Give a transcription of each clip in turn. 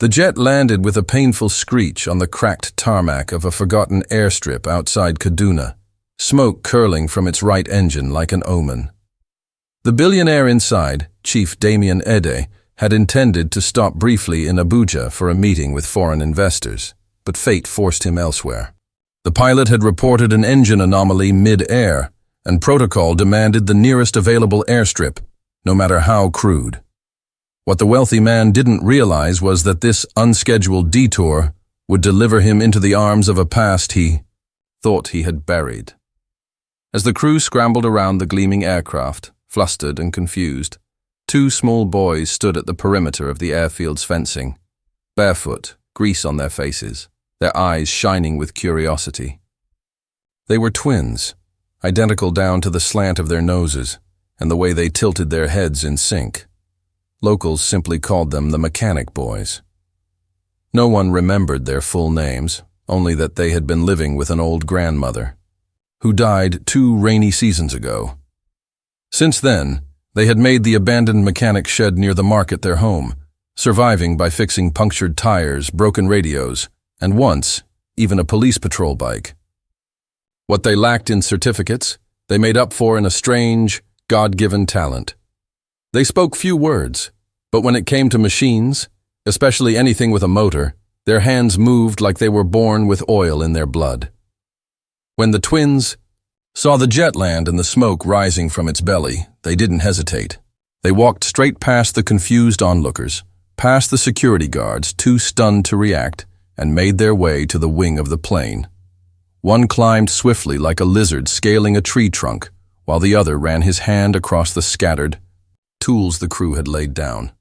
The jet landed with a painful screech on the cracked tarmac of a forgotten airstrip outside Kaduna, smoke curling from its right engine like an omen. The billionaire inside, Chief Damien Ede, had intended to stop briefly in Abuja for a meeting with foreign investors, but fate forced him elsewhere. The pilot had reported an engine anomaly mid-air, and protocol demanded the nearest available airstrip, no matter how crude. What the wealthy man didn't realize was that this unscheduled detour would deliver him into the arms of a past he thought he had buried. As the crew scrambled around the gleaming aircraft, flustered and confused, two small boys stood at the perimeter of the airfield's fencing, barefoot, grease on their faces, their eyes shining with curiosity. They were twins, identical down to the slant of their noses and the way they tilted their heads in sync. Locals simply called them the Mechanic Boys. No one remembered their full names, only that they had been living with an old grandmother, who died 2 rainy seasons ago. Since then, they had made the abandoned mechanic shed near the market their home, surviving by fixing punctured tires, broken radios, and once, even a police patrol bike. What they lacked in certificates, they made up for in a strange, God-given talent. They spoke few words, but when it came to machines, especially anything with a motor, their hands moved like they were born with oil in their blood. When the twins saw the jet land and the smoke rising from its belly, they didn't hesitate. They walked straight past the confused onlookers, past the security guards, too stunned to react, and made their way to the wing of the plane. One climbed swiftly like a lizard scaling a tree trunk, while the other ran his hand across the scattered tools the crew had laid down.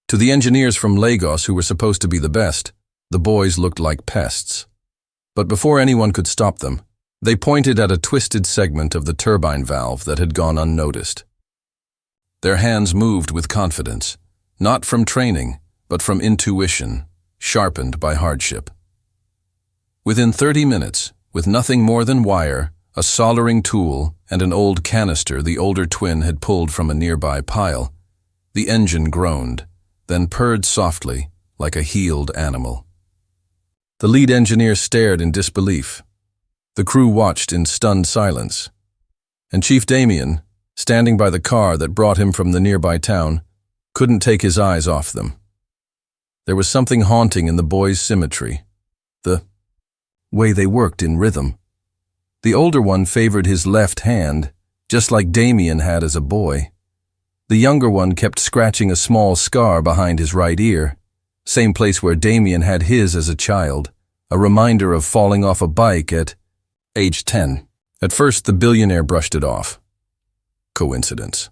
To the engineers from Lagos who were supposed to be the best, the boys looked like pests. But before anyone could stop them, they pointed at a twisted segment of the turbine valve that had gone unnoticed. Their hands moved with confidence, not from training, but from intuition, sharpened by hardship. Within 30 minutes, with nothing more than wire, a soldering tool, and an old canister the older twin had pulled from a nearby pile, the engine groaned, then purred softly like a healed animal. The lead engineer stared in disbelief. The crew watched in stunned silence, and Chief Damien, standing by the car that brought him from the nearby town, couldn't take his eyes off them. There was something haunting in the boys' symmetry, the way they worked in rhythm. The older one favored his left hand, just like Damien had as a boy. The younger one kept scratching a small scar behind his right ear, same place where Damien had his as a child, a reminder of falling off a bike at age 10. At first, the billionaire brushed it off. Coincidence.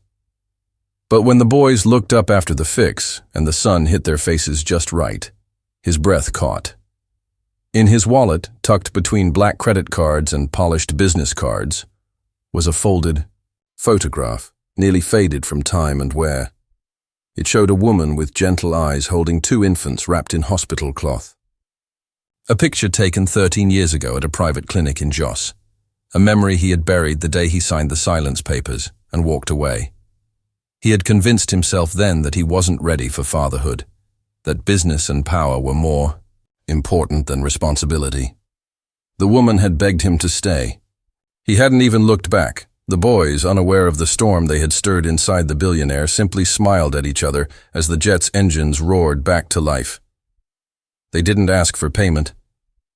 But when the boys looked up after the fix and the sun hit their faces just right, his breath caught. In his wallet, tucked between black credit cards and polished business cards, was a folded photograph, nearly faded from time and wear. It showed a woman with gentle eyes holding 2 infants wrapped in hospital cloth. A picture taken 13 years ago at a private clinic in Jos, a memory he had buried the day he signed the silence papers and walked away. He had convinced himself then that he wasn't ready for fatherhood, that business and power were more important than responsibility. The woman had begged him to stay. He hadn't even looked back. The boys, unaware of the storm they had stirred inside the billionaire, simply smiled at each other as the jet's engines roared back to life. They didn't ask for payment.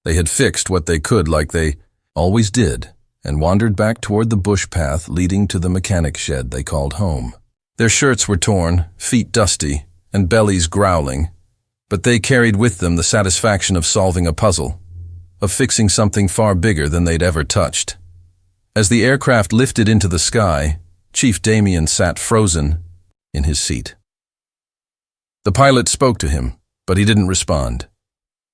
They had fixed what they could like they always did, and wandered back toward the bush path leading to the mechanic shed they called home. Their shirts were torn, feet dusty, and bellies growling, but they carried with them the satisfaction of solving a puzzle, of fixing something far bigger than they'd ever touched. As the aircraft lifted into the sky, Chief Damien sat frozen in his seat. The pilot spoke to him, but he didn't respond.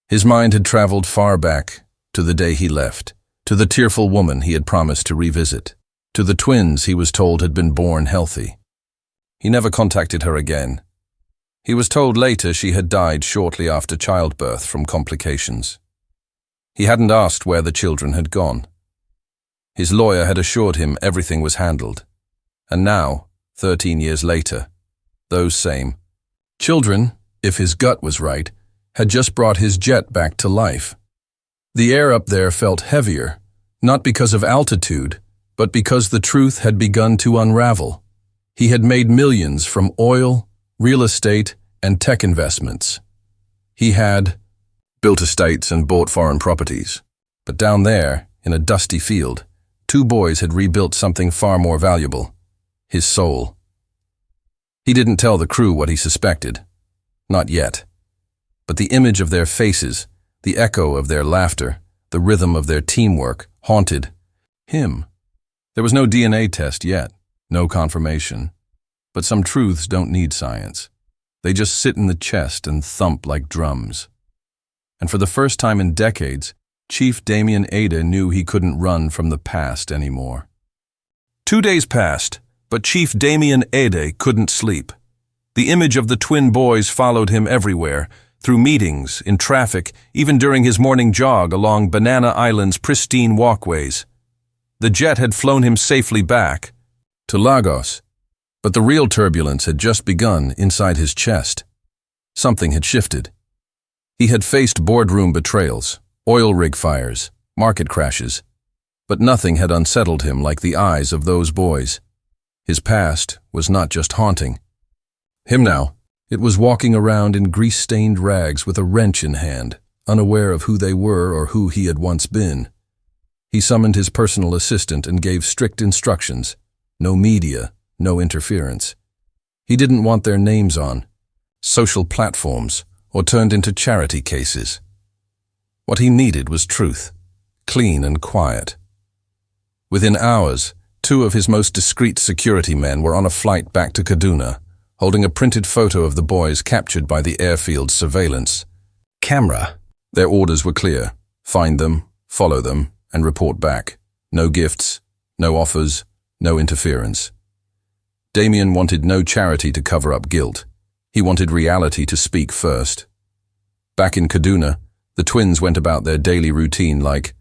His mind had traveled far back, to the day he left, to the tearful woman he had promised to revisit, to the twins he was told had been born healthy. He never contacted her again. He was told later she had died shortly after childbirth from complications. He hadn't asked where the children had gone. His lawyer had assured him everything was handled. And now, 13 years later, those same children, if his gut was right, had just brought his jet back to life. The air up there felt heavier, not because of altitude, but because the truth had begun to unravel. He had made millions from oil, real estate, and tech investments. He had built estates and bought foreign properties. But down there, in a dusty field, two boys had rebuilt something far more valuable: his soul. He didn't tell the crew what he suspected. Not yet. But the image of their faces, the echo of their laughter, the rhythm of their teamwork, haunted him. There was no DNA test yet, no confirmation. But some truths don't need science. They just sit in the chest and thump like drums. And for the first time in decades, Chief Damien Ada knew he couldn't run from the past anymore. 2 days passed, but Chief Damien Ada couldn't sleep. The image of the twin boys followed him everywhere, through meetings, in traffic, even during his morning jog along Banana Island's pristine walkways. The jet had flown him safely back to Lagos, but the real turbulence had just begun inside his chest. Something had shifted. He had faced boardroom betrayals, oil rig fires, market crashes, but nothing had unsettled him like the eyes of those boys. His past was not just haunting him now. It was walking around in grease-stained rags with a wrench in hand, unaware of who they were or who he had once been. He summoned his personal assistant and gave strict instructions: no media, no interference. He didn't want their names on social platforms or turned into charity cases. What he needed was truth, clean and quiet. Within hours, 2 of his most discreet security men were on a flight back to Kaduna, holding a printed photo of the boys captured by the airfield's surveillance camera. Their orders were clear: find them, follow them, and report back. No gifts, no offers, no interference. Damien wanted no charity to cover up guilt. He wanted reality to speak first. Back in Kaduna, the twins went about their daily routine like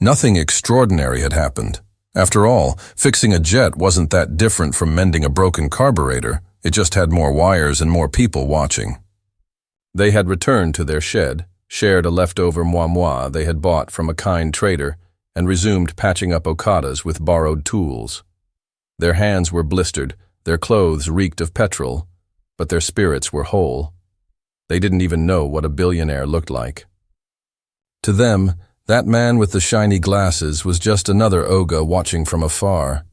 nothing extraordinary had happened. After all, fixing a jet wasn't that different from mending a broken carburetor. It just had more wires and more people watching. They had returned to their shed, shared a leftover moi they had bought from a kind trader, and resumed patching up Okadas with borrowed tools. Their hands were blistered, their clothes reeked of petrol, but their spirits were whole. They didn't even know what a billionaire looked like. To them, that man with the shiny glasses was just another Oga watching from afar.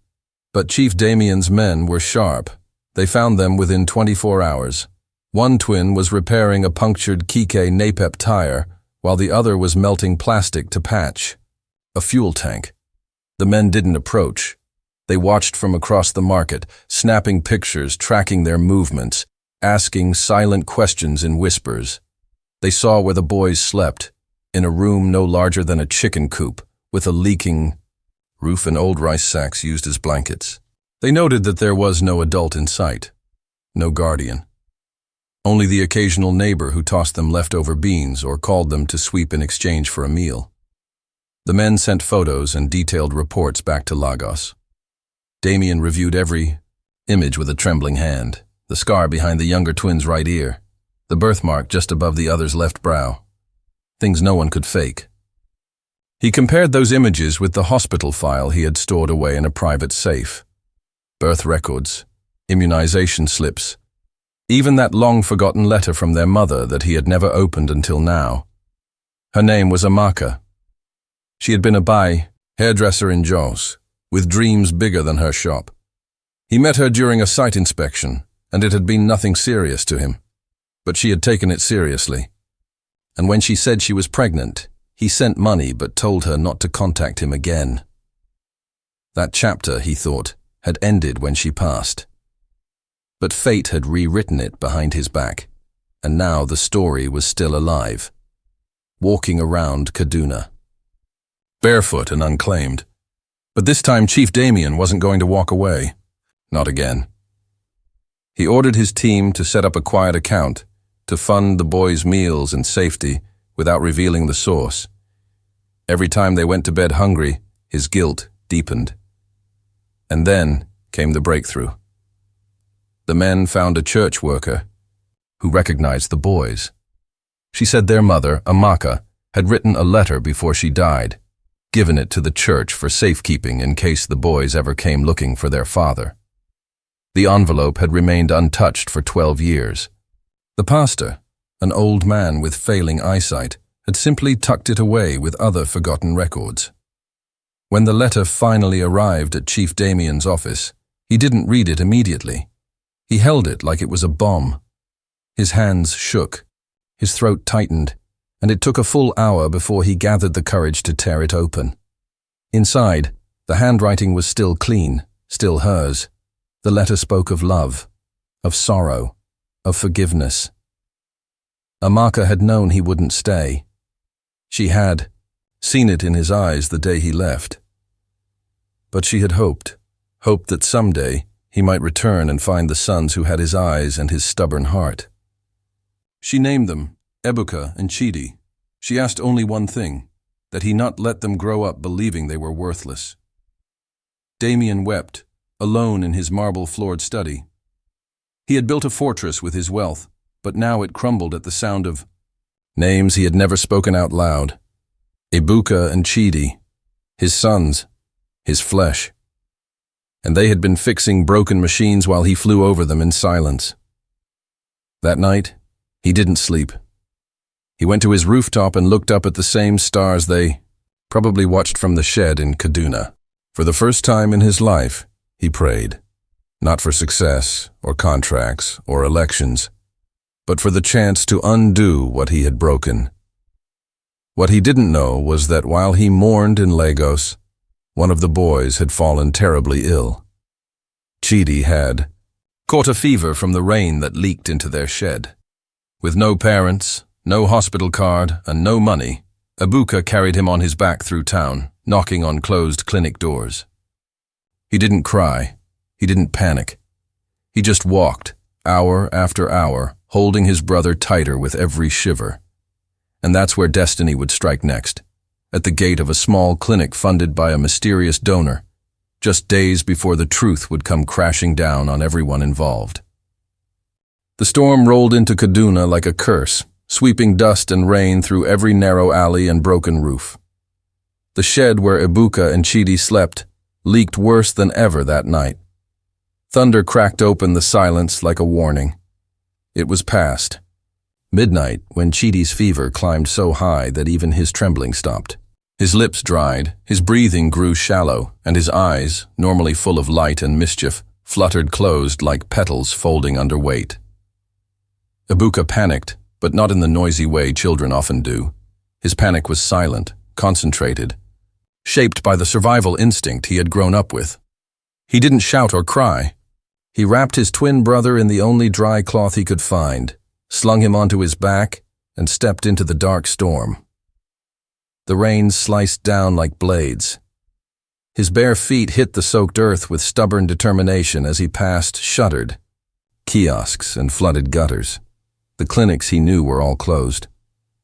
But Chief Damien's men were sharp. They found them within 24 hours. One twin was repairing a punctured Kike Napep tire, while the other was melting plastic to patch a fuel tank. The men didn't approach. They watched from across the market, snapping pictures, tracking their movements, asking silent questions in whispers. They saw where the boys slept, in a room no larger than a chicken coop, with a leaking roof and old rice sacks used as blankets. They noted that there was no adult in sight, no guardian. Only the occasional neighbor who tossed them leftover beans or called them to sweep in exchange for a meal. The men sent photos and detailed reports back to Lagos. Damien reviewed every image with a trembling hand: the scar behind the younger twin's right ear, the birthmark just above the other's left brow. Things no one could fake. He compared those images with the hospital file he had stored away in a private safe. Birth records, immunization slips, even that long-forgotten letter from their mother that he had never opened until now. Her name was Amaka. She had been a Bae, hairdresser in Jos, with dreams bigger than her shop. He met her during a site inspection, and it had been nothing serious to him. But she had taken it seriously. And when she said she was pregnant, he sent money but told her not to contact him again. That chapter, he thought, had ended when she passed. But fate had rewritten it behind his back, and now the story was still alive, walking around Kaduna, barefoot and unclaimed. But this time Chief Damien wasn't going to walk away. Not again. He ordered his team to set up a quiet account to fund the boys' meals and safety without revealing the source. Every time they went to bed hungry, his guilt deepened. And then came the breakthrough. The men found a church worker who recognized the boys. She said their mother, Amaka, had written a letter before she died, given it to the church for safekeeping in case the boys ever came looking for their father. The envelope had remained untouched for 12 years. The pastor, an old man with failing eyesight, had simply tucked it away with other forgotten records. When the letter finally arrived at Chief Damien's office, he didn't read it immediately. He held it like it was a bomb. His hands shook, his throat tightened, and it took a full hour before he gathered the courage to tear it open. Inside, the handwriting was still clean, still hers. The letter spoke of love, of sorrow, of forgiveness. Amaka had known he wouldn't stay. She had seen it in his eyes the day he left. But she had hoped that someday he might return and find the sons who had his eyes and his stubborn heart. She named them Ebuka and Chidi. She asked only one thing, that he not let them grow up believing they were worthless. Damien wept, alone in his marble-floored study. He had built a fortress with his wealth, but now it crumbled at the sound of names he had never spoken out loud. Ebuka and Chidi, his sons, his flesh. And they had been fixing broken machines while he flew over them in silence. That night, he didn't sleep. He went to his rooftop and looked up at the same stars they probably watched from the shed in Kaduna. For the first time in his life, he prayed. Not for success, or contracts, or elections, but for the chance to undo what he had broken. What he didn't know was that while he mourned in Lagos, one of the boys had fallen terribly ill. Chidi had caught a fever from the rain that leaked into their shed. With no parents, no hospital card, and no money, Ebuka carried him on his back through town, knocking on closed clinic doors. He didn't cry. He didn't panic. He just walked, hour after hour, holding his brother tighter with every shiver. And that's where destiny would strike next, at the gate of a small clinic funded by a mysterious donor, just days before the truth would come crashing down on everyone involved. The storm rolled into Kaduna like a curse, sweeping dust and rain through every narrow alley and broken roof. The shed where Ebuka and Chidi slept leaked worse than ever that night. Thunder cracked open the silence like a warning. It was past midnight when Chidi's fever climbed so high that even his trembling stopped. His lips dried, his breathing grew shallow, and his eyes, normally full of light and mischief, fluttered closed like petals folding under weight. Ebuka panicked, but not in the noisy way children often do. His panic was silent, concentrated, shaped by the survival instinct he had grown up with. He didn't shout or cry. He wrapped his twin brother in the only dry cloth he could find, slung him onto his back, and stepped into the dark storm. The rain sliced down like blades. His bare feet hit the soaked earth with stubborn determination as he passed shuttered kiosks and flooded gutters. The clinics he knew were all closed.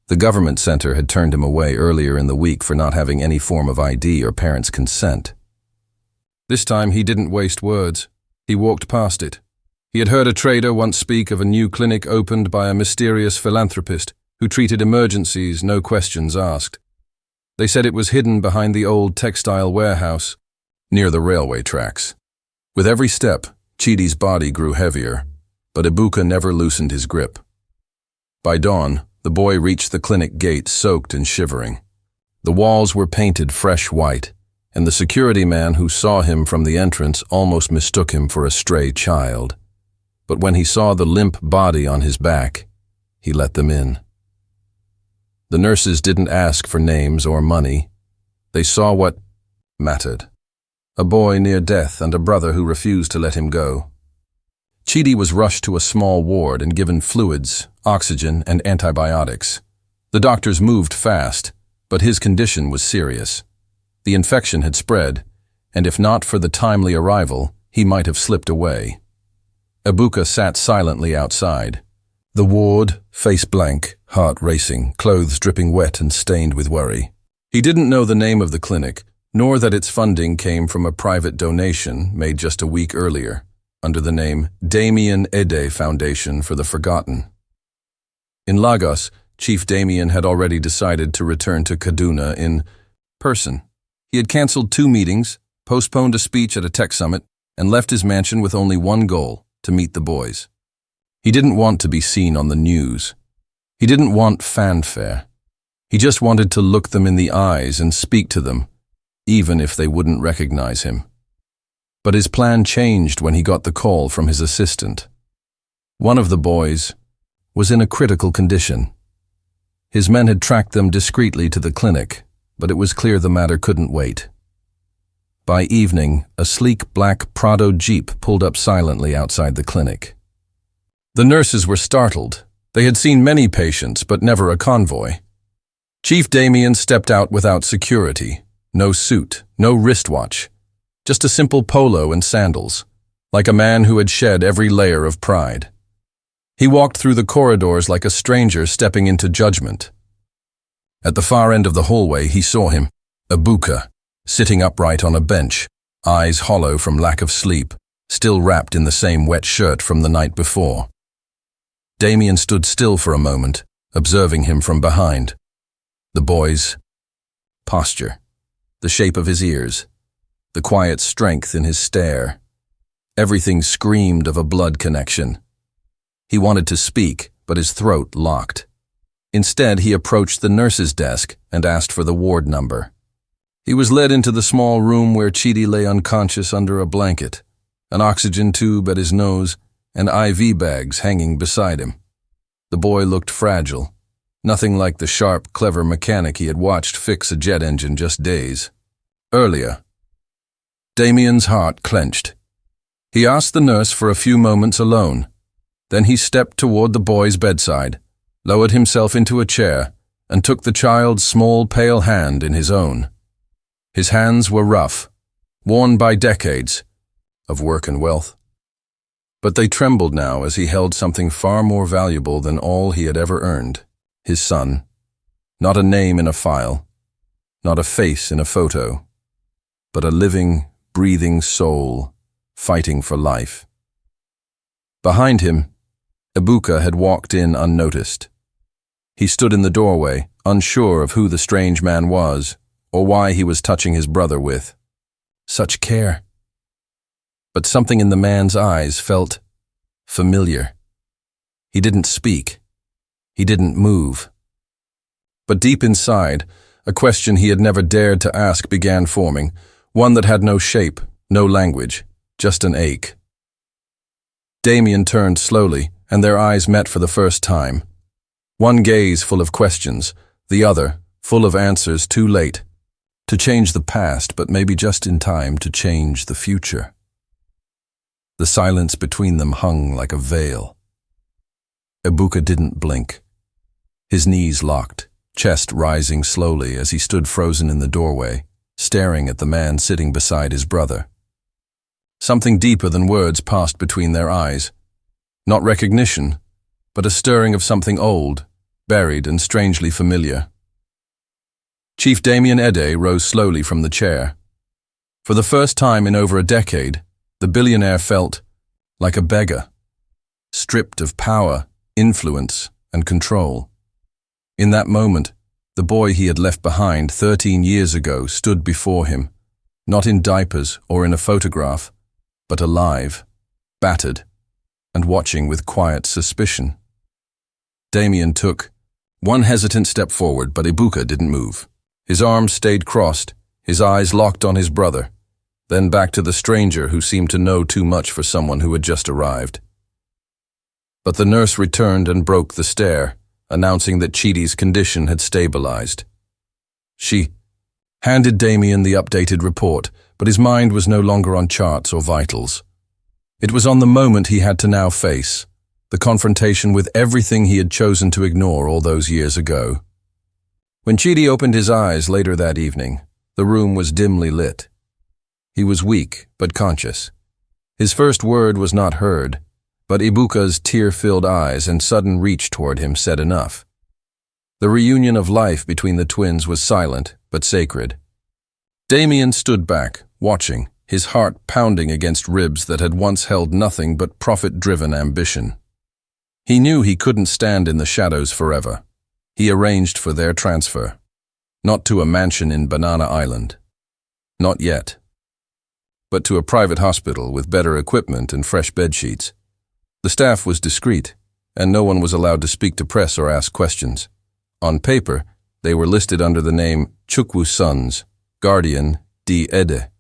The government center had turned him away earlier in the week for not having any form of ID or parents' consent. This time he didn't waste words. He walked past it. He had heard a trader once speak of a new clinic opened by a mysterious philanthropist who treated emergencies, no questions asked. They said it was hidden behind the old textile warehouse, near the railway tracks. With every step, Chidi's body grew heavier, but Ebuka never loosened his grip. By dawn, the boy reached the clinic gate soaked and shivering. The walls were painted fresh white, and the security man who saw him from the entrance almost mistook him for a stray child. But when he saw the limp body on his back, he let them in. The nurses didn't ask for names or money. They saw what mattered. A boy near death and a brother who refused to let him go. Chidi was rushed to a small ward and given fluids, oxygen, and antibiotics. The doctors moved fast, but his condition was serious. The infection had spread, and if not for the timely arrival, he might have slipped away. Ebuka sat silently outside. The ward, face blank, heart racing, clothes dripping wet and stained with worry. He didn't know the name of the clinic, nor that its funding came from a private donation made just a week earlier, under the name Damien Ede Foundation for the Forgotten. In Lagos, Chief Damien had already decided to return to Kaduna in person. He had cancelled 2 meetings, postponed a speech at a tech summit, and left his mansion with only one goal: to meet the boys. He didn't want to be seen on the news. He didn't want fanfare. He just wanted to look them in the eyes and speak to them, even if they wouldn't recognize him. But his plan changed when he got the call from his assistant. One of the boys was in a critical condition. His men had tracked them discreetly to the clinic, but it was clear the matter couldn't wait. By evening, a sleek black Prado Jeep pulled up silently outside the clinic. The nurses were startled. They had seen many patients, but never a convoy. Chief Damien stepped out without security. No suit, no wristwatch. Just a simple polo and sandals, like a man who had shed every layer of pride. He walked through the corridors like a stranger stepping into judgment. At the far end of the hallway, he saw him, Ebuka, sitting upright on a bench, eyes hollow from lack of sleep, still wrapped in the same wet shirt from the night before. Damien stood still for a moment, observing him from behind. The boy's posture, the shape of his ears, the quiet strength in his stare. Everything screamed of a blood connection. He wanted to speak, but his throat locked. Instead, he approached the nurse's desk and asked for the ward number. He was led into the small room where Chidi lay unconscious under a blanket, an oxygen tube at his nose, and IV bags hanging beside him. The boy looked fragile, nothing like the sharp, clever mechanic he had watched fix a jet engine just days earlier. Damien's heart clenched. He asked the nurse for a few moments alone. Then he stepped toward the boy's bedside, lowered himself into a chair, and took the child's small, pale hand in his own. His hands were rough, worn by decades of work and wealth. But they trembled now as he held something far more valuable than all he had ever earned: his son. Not a name in a file, not a face in a photo, but a living, breathing soul fighting for life. Behind him, Ebuka had walked in unnoticed. He stood in the doorway, unsure of who the strange man was, or why he was touching his brother with such care. But something in the man's eyes felt familiar. He didn't speak. He didn't move. But deep inside, a question he had never dared to ask began forming, one that had no shape, no language, just an ache. Damien turned slowly, and their eyes met for the first time. One gaze full of questions, the other full of answers too late to change the past, but maybe just in time to change the future. The silence between them hung like a veil. Ebuka didn't blink. His knees locked, chest rising slowly as he stood frozen in the doorway, staring at the man sitting beside his brother. Something deeper than words passed between their eyes. Not recognition, but a stirring of something old, buried and strangely familiar. Chief Damien Ede rose slowly from the chair. For the first time in over a decade, the billionaire felt like a beggar, stripped of power, influence, and control. In that moment, the boy he had left behind 13 years ago stood before him, not in diapers or in a photograph, but alive, battered, and watching with quiet suspicion. Damien took one hesitant step forward, but Ebuka didn't move. His arms stayed crossed, his eyes locked on his brother, then back to the stranger who seemed to know too much for someone who had just arrived. But the nurse returned and broke the stare, announcing that Chidi's condition had stabilized. She handed Damien the updated report, but his mind was no longer on charts or vitals. It was on the moment he had to now face, the confrontation with everything he had chosen to ignore all those years ago. When Chidi opened his eyes later that evening, the room was dimly lit. He was weak but conscious. His first word was not heard, but Ebuka's tear-filled eyes and sudden reach toward him said enough. The reunion of life between the twins was silent but sacred. Damien stood back, watching, his heart pounding against ribs that had once held nothing but profit-driven ambition. He knew he couldn't stand in the shadows forever. He arranged for their transfer. Not to a mansion in Banana Island. Not yet. But to a private hospital with better equipment and fresh bedsheets. The staff was discreet, and no one was allowed to speak to press or ask questions. On paper, they were listed under the name Chukwu Sons, Guardian D. Ede.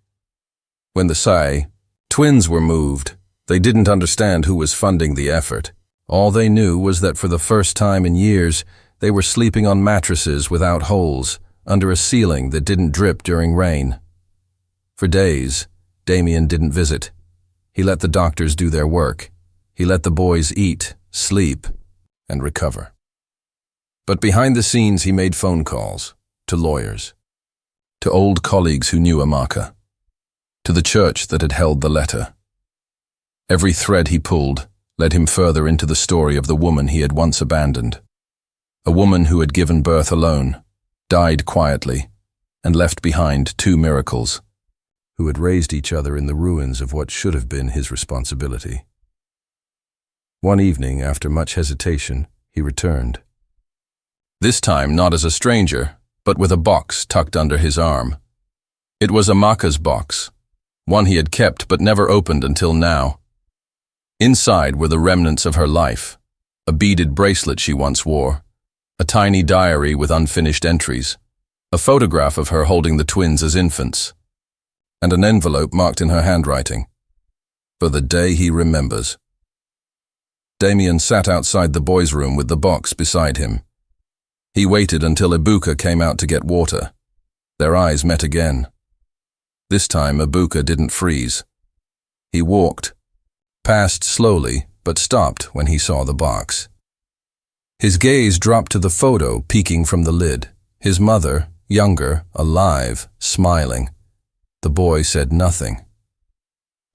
When the Sai twins were moved, they didn't understand who was funding the effort. All they knew was that for the first time in years, they were sleeping on mattresses without holes, under a ceiling that didn't drip during rain. For days, Damien didn't visit. He let the doctors do their work. He let the boys eat, sleep, and recover. But behind the scenes he made phone calls to lawyers, to old colleagues who knew Amaka, to the church that had held the letter. Every thread he pulled led him further into the story of the woman he had once abandoned. A woman who had given birth alone, died quietly, and left behind two miracles, who had raised each other in the ruins of what should have been his responsibility. One evening, after much hesitation, he returned. This time not as a stranger, but with a box tucked under his arm. It was Amaka's box, one he had kept but never opened until now. Inside were the remnants of her life, a beaded bracelet she once wore, a tiny diary with unfinished entries, a photograph of her holding the twins as infants, and an envelope marked in her handwriting, for the day he remembers. Damien sat outside the boys' room with the box beside him. He waited until Ebuka came out to get water. Their eyes met again. This time Ebuka didn't freeze. He walked, passed slowly, but stopped when he saw the box. His gaze dropped to the photo peeking from the lid. His mother, younger, alive, smiling. The boy said nothing.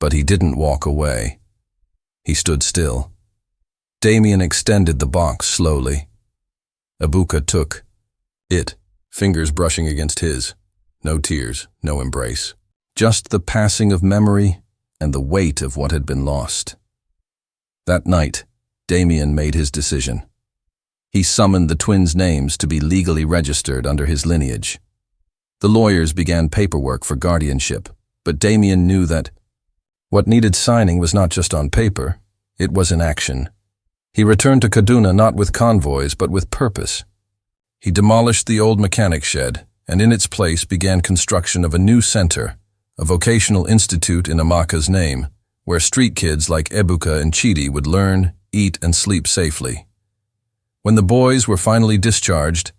But he didn't walk away. He stood still. Damien extended the box slowly. Ebuka took it, fingers brushing against his. No tears, no embrace. Just the passing of memory and the weight of what had been lost. That night, Damien made his decision. He summoned the twins' names to be legally registered under his lineage. The lawyers began paperwork for guardianship, but Damien knew that what needed signing was not just on paper, it was in action. He returned to Kaduna not with convoys, but with purpose. He demolished the old mechanic shed, and in its place began construction of a new center, a vocational institute in Amaka's name, where street kids like Ebuka and Chidi would learn, eat, and sleep safely. When the boys were finally discharged,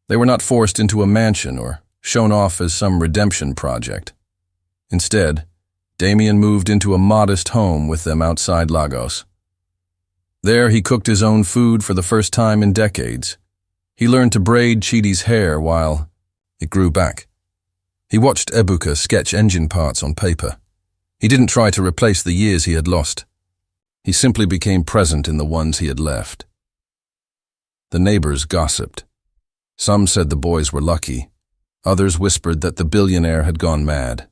they were not forced into a mansion or shown off as some redemption project. Instead, Damien moved into a modest home with them outside Lagos. There he cooked his own food for the first time in decades. He learned to braid Chidi's hair while it grew back. He watched Ebuka sketch engine parts on paper. He didn't try to replace the years he had lost. He simply became present in the ones he had left. The neighbors gossiped. Some said the boys were lucky. Others whispered that the billionaire had gone mad.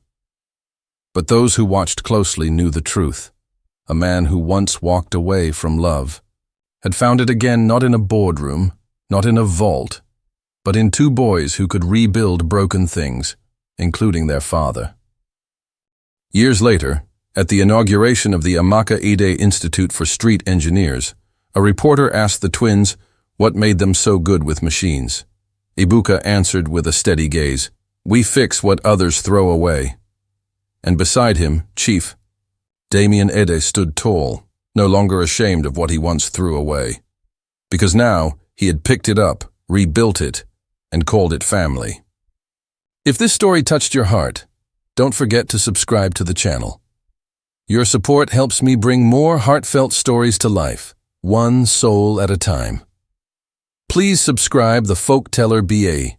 But those who watched closely knew the truth. A man who once walked away from love had found it again, not in a boardroom, not in a vault, but in two boys who could rebuild broken things, including their father. Years later, at the inauguration of the Amaka Ide Institute for Street Engineers, a reporter asked the twins what made them so good with machines. Ebuka answered with a steady gaze, "We fix what others throw away." And beside him, Chief Damien Ede stood tall, no longer ashamed of what he once threw away. Because now he had picked it up, rebuilt it, and called it family. If this story touched your heart, don't forget to subscribe to the channel. Your support helps me bring more heartfelt stories to life, one soul at a time. Please subscribe the Folkteller Bae